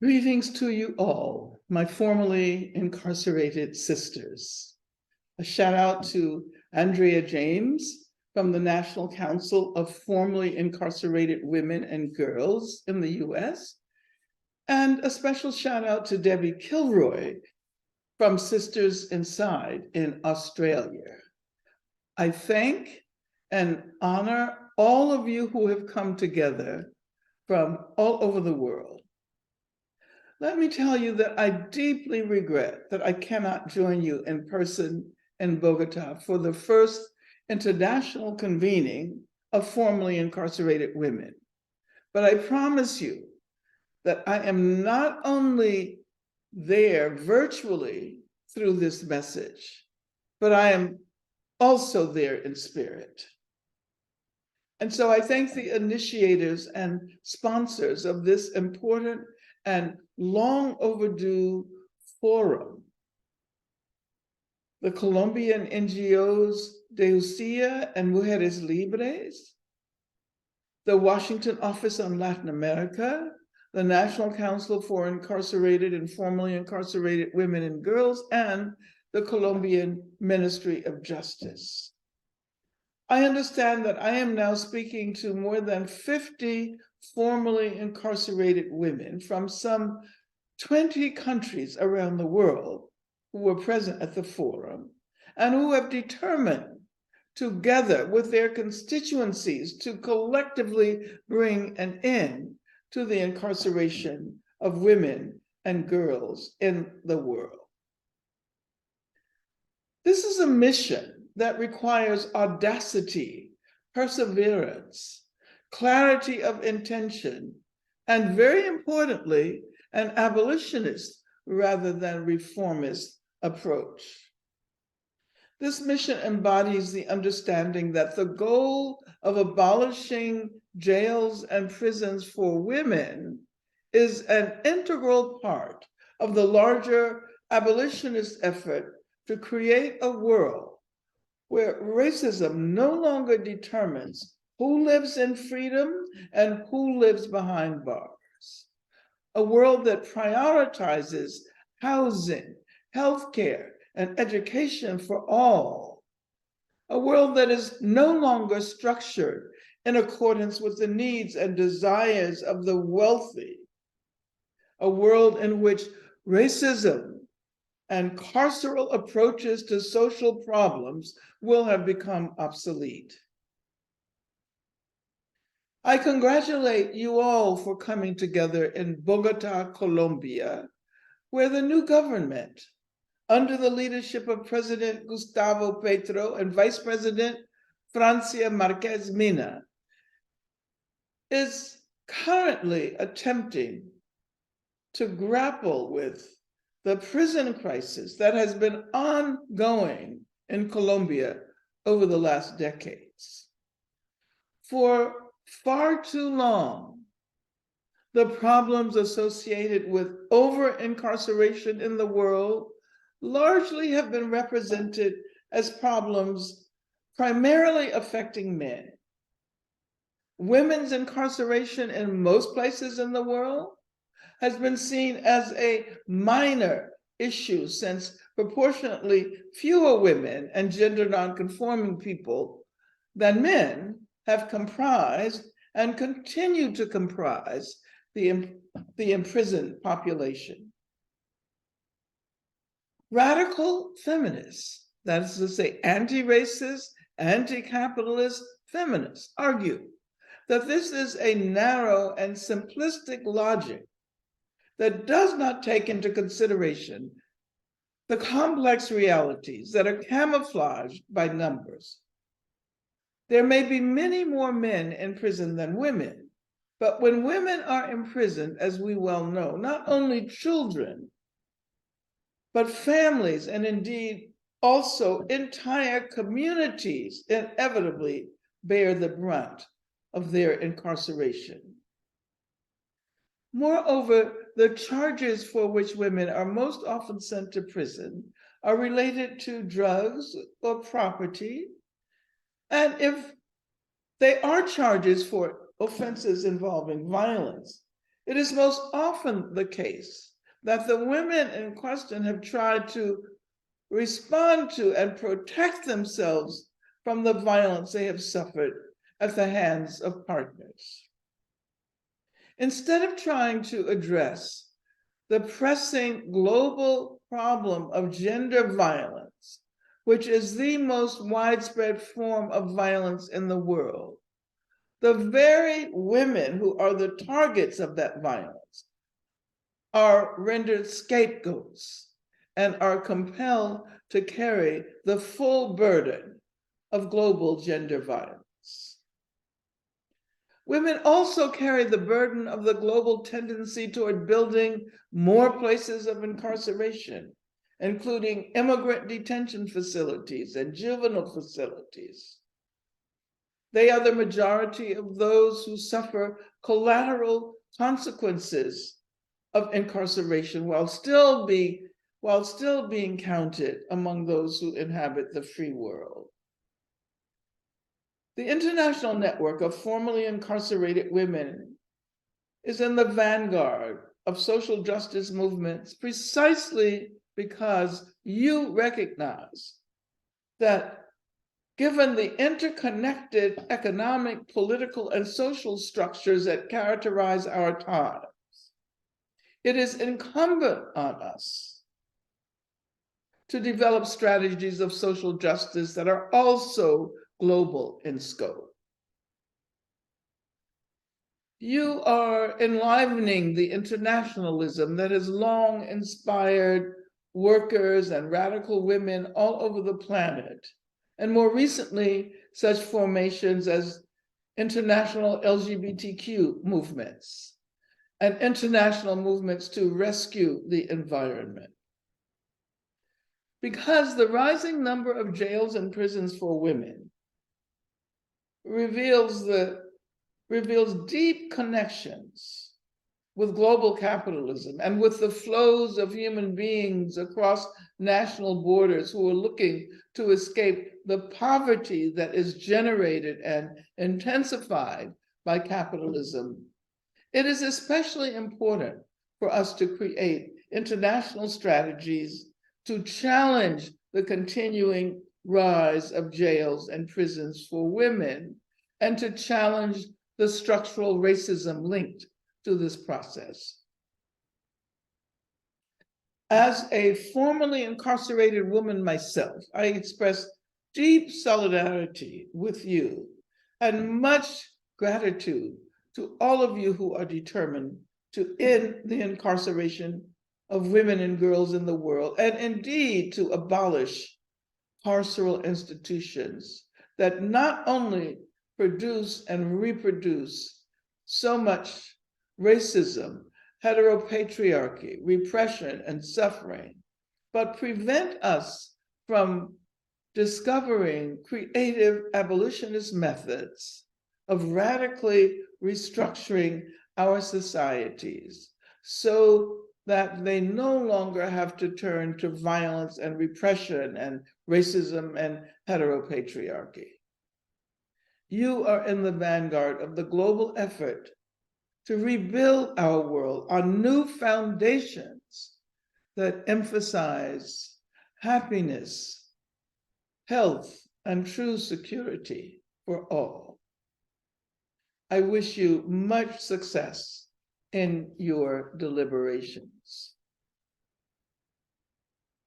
Greetings to you all, my formerly incarcerated sisters. A shout out to Andrea James from the National Council of Formerly Incarcerated Women and Girls in the US, and a special shout out to Debbie Kilroy from Sisters Inside in Australia. I thank and honor all of you who have come together from all over the world. Let me tell you that I deeply regret that I cannot join you in person in Bogotá for the first international convening of formerly incarcerated women. But I promise you that I am not only there virtually through this message, but I am also there in spirit. And so I thank the initiators and sponsors of this important and long overdue forum. The Colombian NGOs Dirige and Mujeres, Libres, the Washington Office on Latin America, the National Council for Incarcerated and Formerly Incarcerated Women and Girls, and the Colombian Ministry of Justice. I understand that I am now speaking to more than 50 formerly incarcerated women from some 20 countries around the world who were present at the forum and who have determined, together with their constituencies, to collectively bring an end to the incarceration of women and girls in the world. This is a mission that requires audacity, perseverance, clarity of intention, and very importantly, an abolitionist rather than reformist approach. This mission embodies the understanding that the goal of abolishing jails and prisons for women is an integral part of the larger abolitionist effort to create a world where racism no longer determines who lives in freedom and who lives behind bars. A world that prioritizes housing, healthcare, and education for all. A world that is no longer structured in accordance with the needs and desires of the wealthy. A world in which racism and carceral approaches to social problems will have become obsolete. I congratulate you all for coming together in Bogotá, Colombia, where the new government, under the leadership of President Gustavo Petro and Vice President Francia Márquez Mina, is currently attempting to grapple with the prison crisis that has been ongoing in Colombia over the last decades. For far too long, the problems associated with over-incarceration in the world largely have been represented as problems primarily affecting men. Women's incarceration in most places in the world has been seen as a minor issue since proportionately fewer women and gender nonconforming people than men have comprised and continue to comprise the imprisoned population. Radical feminists, that is to say, anti-racist, anti-capitalist feminists, argue that this is a narrow and simplistic logic that does not take into consideration the complex realities that are camouflaged by numbers. There may be many more men in prison than women, but when women are imprisoned, as we well know, not only children, but families, and indeed also entire communities inevitably bear the brunt of their incarceration. Moreover, the charges for which women are most often sent to prison are related to drugs or property. And if they are charges for offenses involving violence, It is most often the case that the women in question have tried to respond to and protect themselves from the violence they have suffered at the hands of partners. Instead of trying to address the pressing global problem of gender violence, which is the most widespread form of violence in the world, the very women who are the targets of that violence are rendered scapegoats and are compelled to carry the full burden of global gender violence. Women also carry the burden of the global tendency toward building more places of incarceration, including immigrant detention facilities and juvenile facilities. They are the majority of those who suffer collateral consequences of incarceration while still being counted among those who inhabit the free world. The international network of formerly incarcerated women is in the vanguard of social justice movements precisely because you recognize that given the interconnected economic, political, and social structures that characterize our times, it is incumbent on us to develop strategies of social justice that are also global in scope. You are enlivening the internationalism that has long inspired workers and radical women all over the planet, and more recently, such formations as international LGBTQ movements and international movements to rescue the environment. Because the rising number of jails and prisons for women reveals deep connections with global capitalism and with the flows of human beings across national borders who are looking to escape the poverty that is generated and intensified by capitalism. It is especially important for us to create international strategies to challenge the continuing rise of jails and prisons for women, and to challenge the structural racism linked to this process. As a formerly incarcerated woman myself, I express deep solidarity with you and much gratitude to all of you who are determined to end the incarceration of women and girls in the world, and indeed to abolish carceral institutions that not only produce and reproduce so much racism, heteropatriarchy, repression, and suffering, but prevent us from discovering creative abolitionist methods of radically restructuring our societies so that they no longer have to turn to violence and repression and racism and heteropatriarchy. You are in the vanguard of the global effort to rebuild our world on new foundations that emphasize happiness, health, and true security for all. I wish you much success in your deliberations.